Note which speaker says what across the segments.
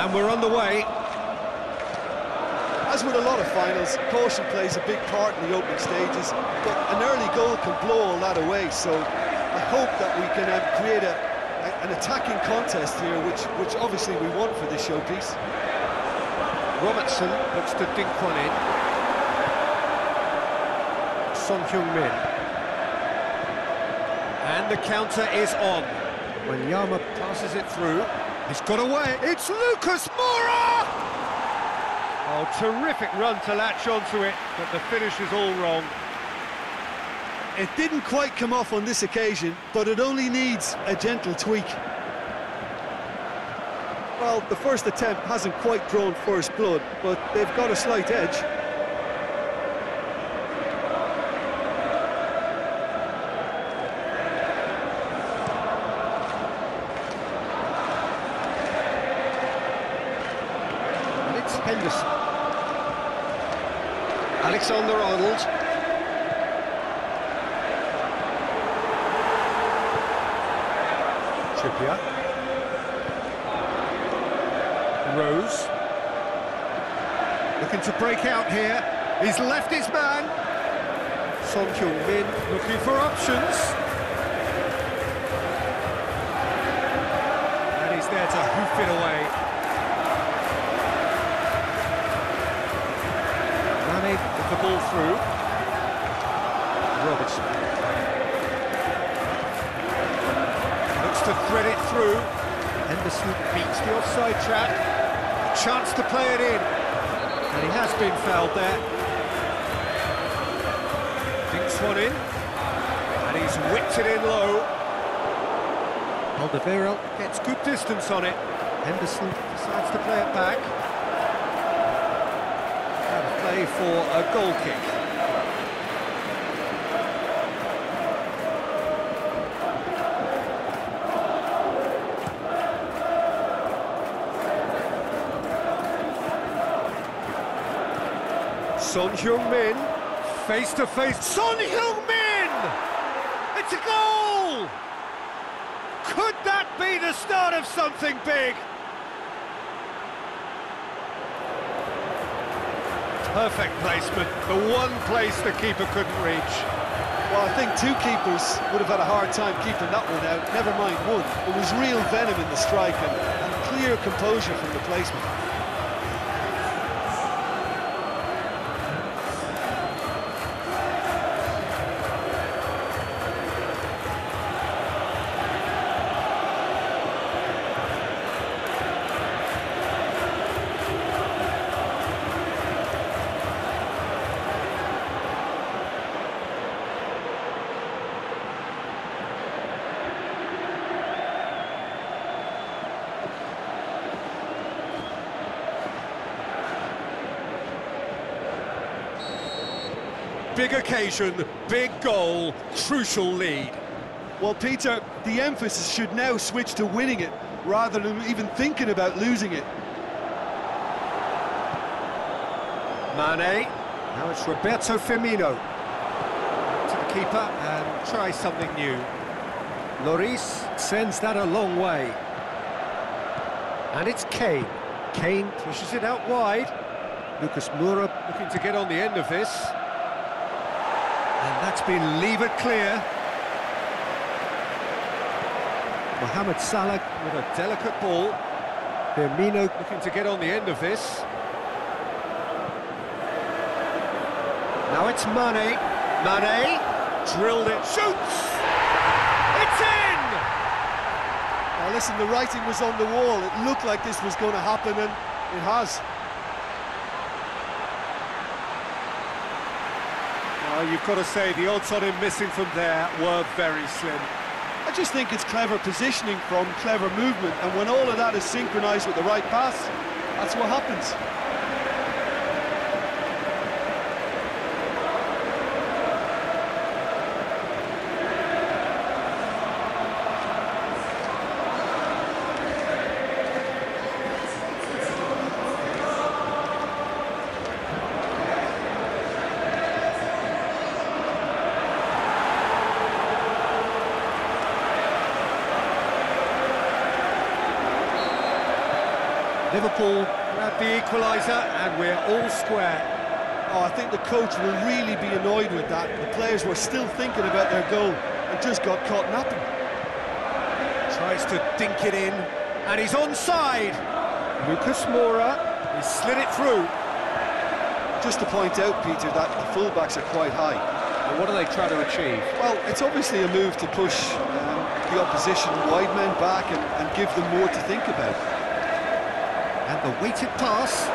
Speaker 1: And we're on the way.
Speaker 2: As with a lot of finals, caution plays a big part in the opening stages, but an early goal can blow all that away, so I hope that we can create an attacking contest here, which obviously we want for this showpiece.
Speaker 1: Robertson looks to dink one in. Son Heung-min. And the counter is on. When Yama passes it through, he's got away. It's Lucas Moura! Oh, terrific run to latch onto it, but the finish is all wrong.
Speaker 2: It didn't quite come off on this occasion, but it only needs a gentle tweak. Well, the first attempt hasn't quite drawn first blood, but they've got a slight edge.
Speaker 1: And it's Henderson. Alexander-Arnold. Trippier. Rose. Looking to break out here. He's left his man. Son Heung-min looking for options. And he's there to hoof it away. Mane with the ball through. Robertson. Looks to thread it through. Henderson beats the offside trap. Chance to play it in. And he has been fouled there. Dinks one in. And he's whipped it in low. Alderweireld gets good distance on it. Henderson decides to play it back. And play for a goal kick. Son Heung-min, face to face. Son Heung-min! It's a goal! Could that be the start of something big? Perfect placement, the one place the keeper couldn't reach.
Speaker 2: Well, I think two keepers would have had a hard time keeping that one out, never mind one. It was real venom in the strike and clear composure from the placement.
Speaker 1: Big occasion, big goal, crucial lead.
Speaker 2: Well, Peter, the emphasis should now switch to winning it, rather than even thinking about losing it.
Speaker 1: Mane, now it's Roberto Firmino. To the keeper and try something new. Lloris sends that a long way. And it's Kane. Kane pushes it out wide. Lucas Moura looking to get on the end of this. And that's been levered clear. Mohamed Salah with a delicate ball. Firmino looking to get on the end of this. Now it's Mane. Mane drilled it, shoots! It's in!
Speaker 2: Now listen, the writing was on the wall. It looked like this was going to happen, and it has.
Speaker 1: Well, you've got to say the odds on him missing from there were very slim.
Speaker 2: I just think it's clever positioning from clever movement, and when all of that is synchronised with the right pass, that's what happens.
Speaker 1: Liverpool grab the equaliser and we're all square.
Speaker 2: Oh, I think the coach will really be annoyed with that. The players were still thinking about their goal and just got caught napping.
Speaker 1: Tries to dink it in, and he's onside. Lucas Moura, he slid it through.
Speaker 2: Just to point out, Peter, that the fullbacks are quite high.
Speaker 1: And what are they trying to achieve?
Speaker 2: Well, it's obviously a move to push the opposition wide men back and give them more to think about.
Speaker 1: And the weighted pass.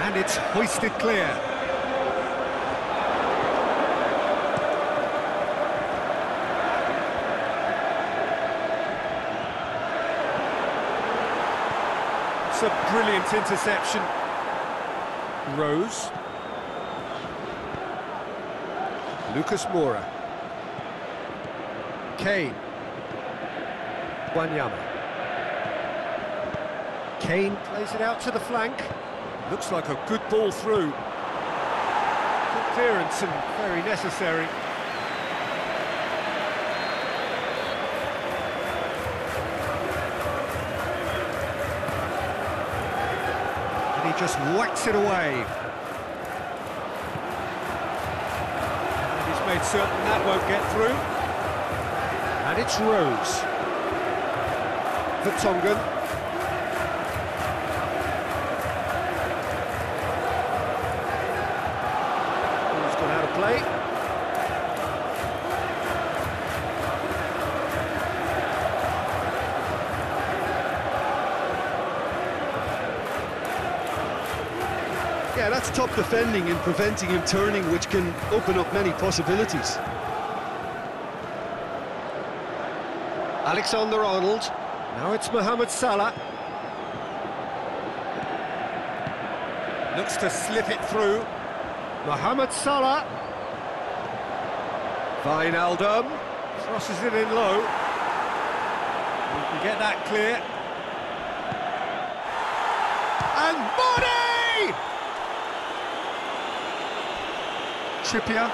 Speaker 1: And it's hoisted clear. It's a brilliant interception. Rose. Lucas Moura. Kane. Wanyama. Kane plays it out to the flank. Looks like a good ball through. Good clearance and very necessary. And he just whacks it away. And he's made certain that won't get through. And it's Rose. Vertonghen. Play.
Speaker 2: Yeah, that's top defending and preventing him turning, which can open up many possibilities.
Speaker 1: Alexander-Arnold. Now it's Mohamed Salah. Looks to slip it through. Mohamed Salah. Wijnaldum crosses it in low. We can get that clear. And Body! Trippier.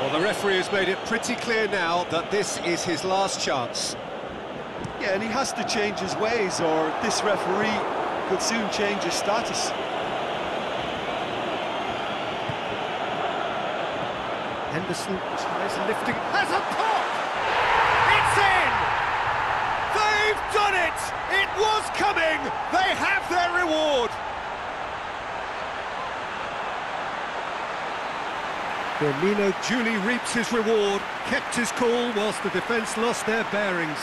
Speaker 1: Well, the referee has made it pretty clear now that this is his last chance.
Speaker 2: Yeah, and he has to change his ways, or this referee could soon change his status.
Speaker 1: Henderson tries lifting, has a pop! It's in! They've done it! It was coming! They have their reward! Firmino duly reaps his reward, kept his cool whilst the defence lost their bearings.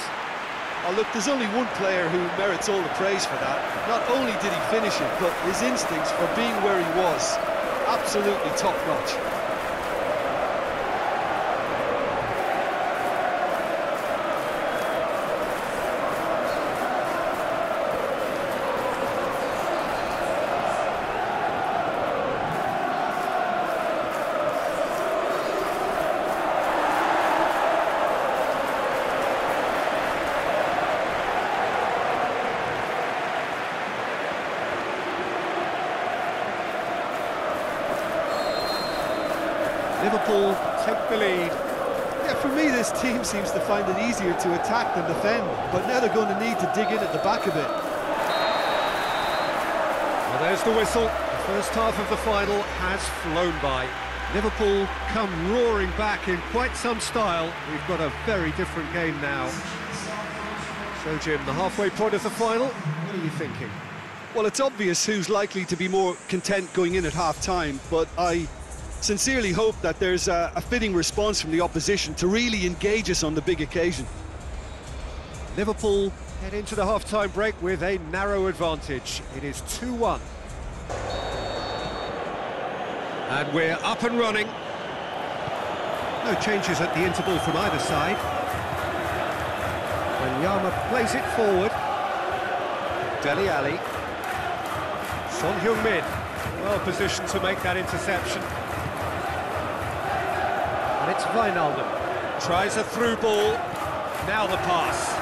Speaker 2: Oh, look, there's only one player who merits all the praise for that. Not only did he finish it, but his instincts for being where he was, absolutely top-notch.
Speaker 1: Liverpool take the lead.
Speaker 2: Yeah, for me, this team seems to find it easier to attack than defend, but now they're going to need to dig in at the back a bit.
Speaker 1: Well, there's the whistle. The first half of the final has flown by. Liverpool come roaring back in quite some style. We've got a very different game now. So, Jim, the halfway point of the final, what are you thinking?
Speaker 2: Well, it's obvious who's likely to be more content going in at half-time, but I sincerely hope that there's a fitting response from the opposition to really engage us on the big occasion.
Speaker 1: Liverpool head into the half-time break with a narrow advantage. It is 2-1. And we're up and running. No changes at the interval from either side. Wanyama plays it forward. Dele Alli. Son Heung-min, well positioned to make that interception. And it's Wijnaldum. Tries a through ball. Now the pass.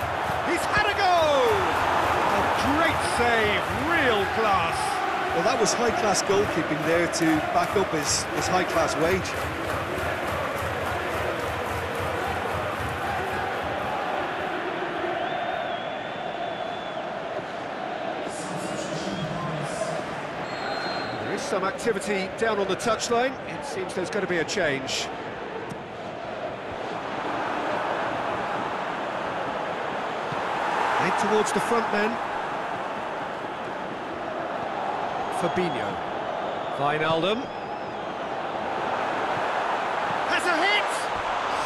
Speaker 1: He's had a go! A great save, real class.
Speaker 2: Well, that was high-class goalkeeping there to back up his high-class wage.
Speaker 1: There's some activity down on the touchline. It seems there's going to be a change. Head towards the front men. Fabinho. Wijnaldum. Has a hit!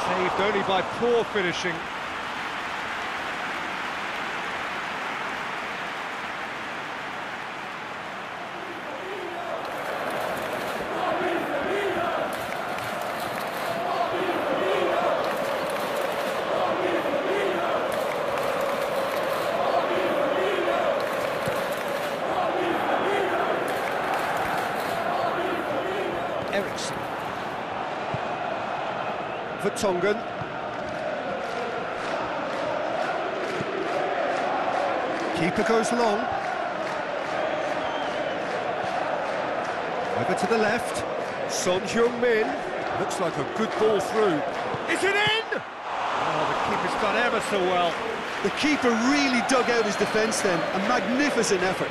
Speaker 1: Saved only by poor finishing. Ericsson. Vertonghen. Keeper goes long. Over to the left. Son Heung-min. Looks like a good ball through. Is it in? Oh, the keeper's done ever so well.
Speaker 2: The keeper really dug out his defence then. A magnificent effort.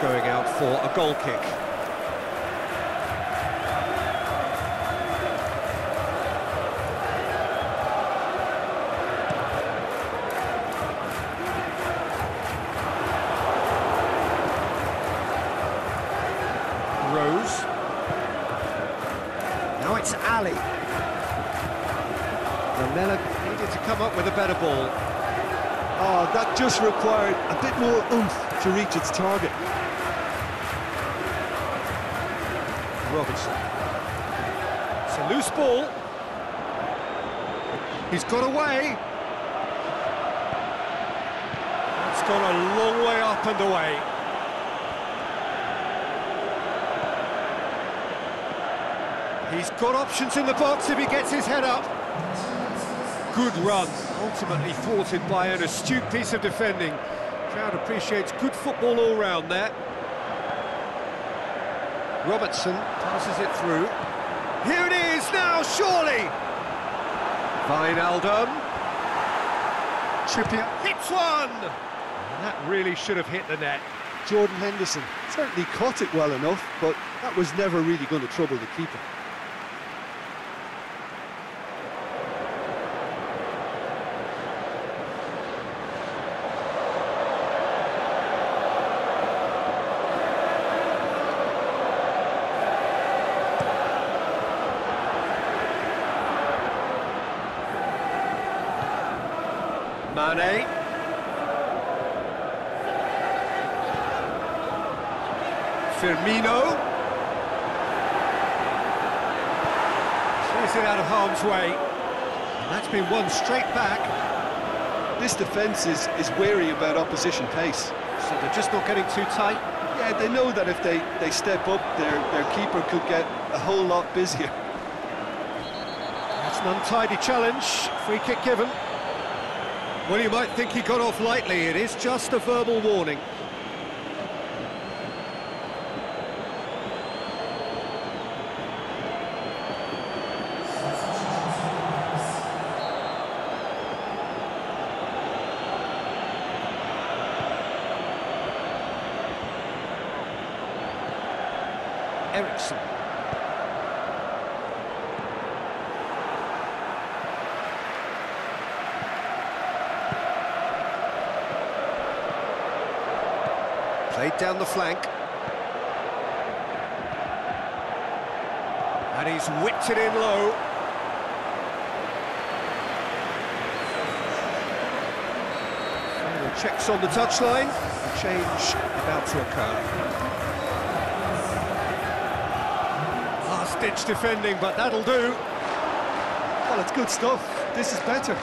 Speaker 1: Going out for a goal kick. Rose. Now it's Ali. Lamela needed to come up with a better ball.
Speaker 2: Oh, that just required a bit more oomph to reach its target.
Speaker 1: Robertson. It's a loose ball. He's got away. It's gone a long way up and away. He's got options in the box if he gets his head up. Good run, ultimately thwarted by an astute piece of defending. Crowd appreciates good football all round there. Robertson passes it through. Here it is now, surely! Wijnaldum. Trippier hits one! And that really should have hit the net.
Speaker 2: Jordan Henderson certainly caught it well enough, but that was never really going to trouble the keeper.
Speaker 1: Mane. Firmino. Clears it out of harm's way. And that's been won straight back.
Speaker 2: This defence is wary about opposition pace.
Speaker 1: So they're just not getting too tight?
Speaker 2: Yeah, they know that if they step up, their keeper could get a whole lot busier.
Speaker 1: That's an untidy challenge. Free kick given. Well, you might think he got off lightly. It is just a verbal warning. Ericsson. Played down the flank. And he's whipped it in low. Final checks on the touchline. A change about to occur. Last-ditch defending, but that'll do.
Speaker 2: Well, it's good stuff. This is better.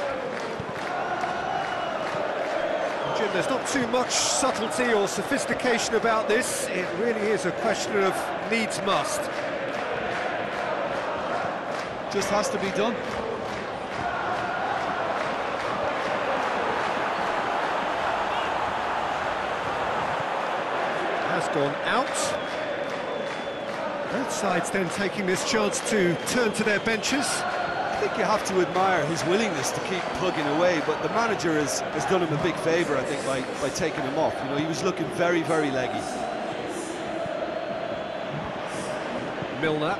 Speaker 1: Jim, there's not too much subtlety or sophistication about this. It really is a question of needs must.
Speaker 2: just has to be done.
Speaker 1: Has gone out. Both sides then taking this chance to turn to their benches.
Speaker 2: I think you have to admire his willingness to keep plugging away, but the manager has done him a big favour, I think, by taking him off. You know, he was looking very, very leggy.
Speaker 1: Milner.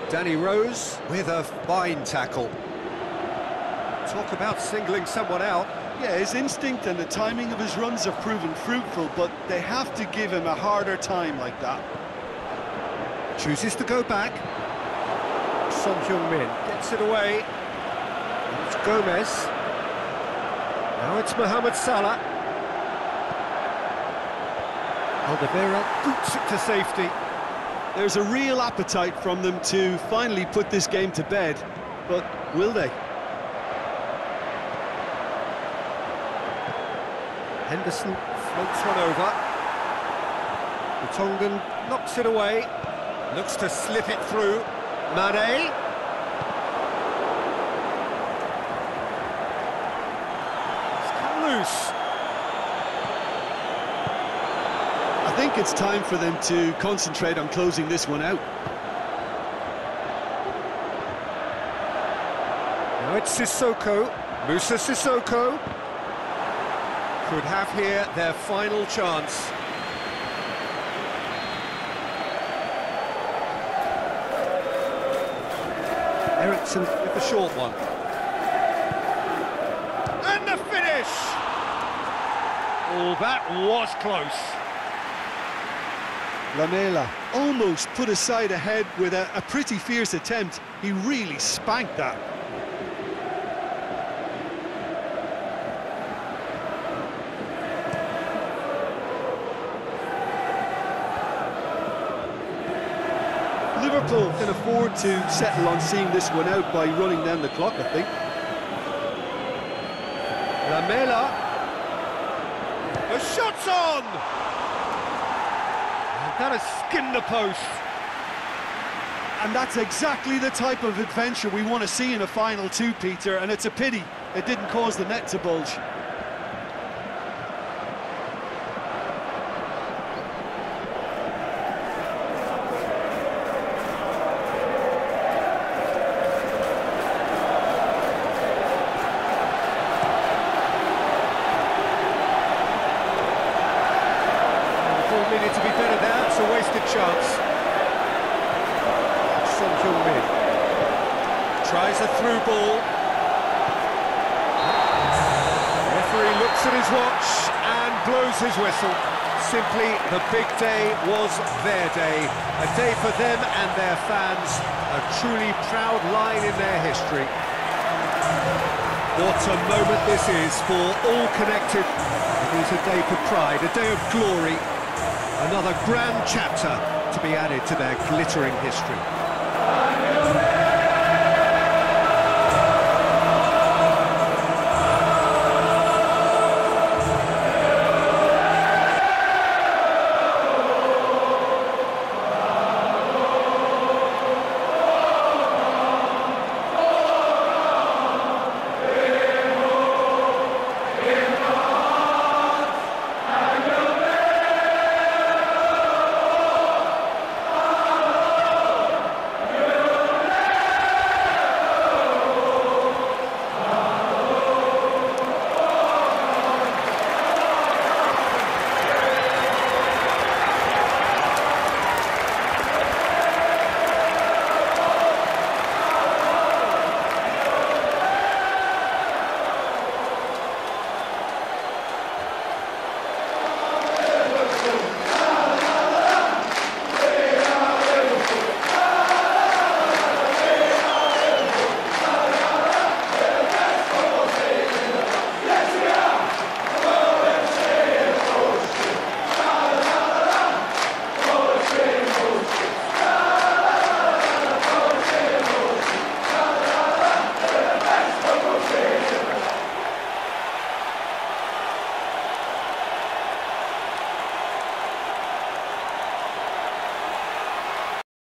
Speaker 1: Danny Rose with a fine tackle. Talk about singling someone out.
Speaker 2: Yeah, his instinct and the timing of his runs have proven fruitful, but they have to give him a harder time like that.
Speaker 1: Chooses to go back. Son Heung-min gets it away. It's Gomez. Now it's Mohamed Salah. Alderweireld boots it to safety.
Speaker 2: There's a real appetite from them to finally put this game to bed, but will they?
Speaker 1: Henderson floats one over. The Tongan knocks it away. Looks to slip it through. Mane. It's come loose.
Speaker 2: I think it's time for them to concentrate on closing this one out.
Speaker 1: Now it's Sissoko. Musa Sissoko could have here their final chance. Eriksson with the short one. And the finish! Oh, that was close.
Speaker 2: Lamela almost put his side ahead with a pretty fierce attempt. He really spanked that. Liverpool can afford to settle on seeing this one out by running down the clock, I think.
Speaker 1: Lamela. The shot's on! That has skinned the post.
Speaker 2: And that's exactly the type of adventure we want to see in a final two, Peter, and it's a pity it didn't cause the net to bulge.
Speaker 1: Needed to be better there, it's a wasted chance. Son Heung-min tries a through ball. The referee looks at his watch and blows his whistle. Simply, the big day was their day. A day for them and their fans. A truly proud line in their history. What a moment this is for all connected. It is a day for pride, a day of glory. Another grand chapter to be added to their glittering history.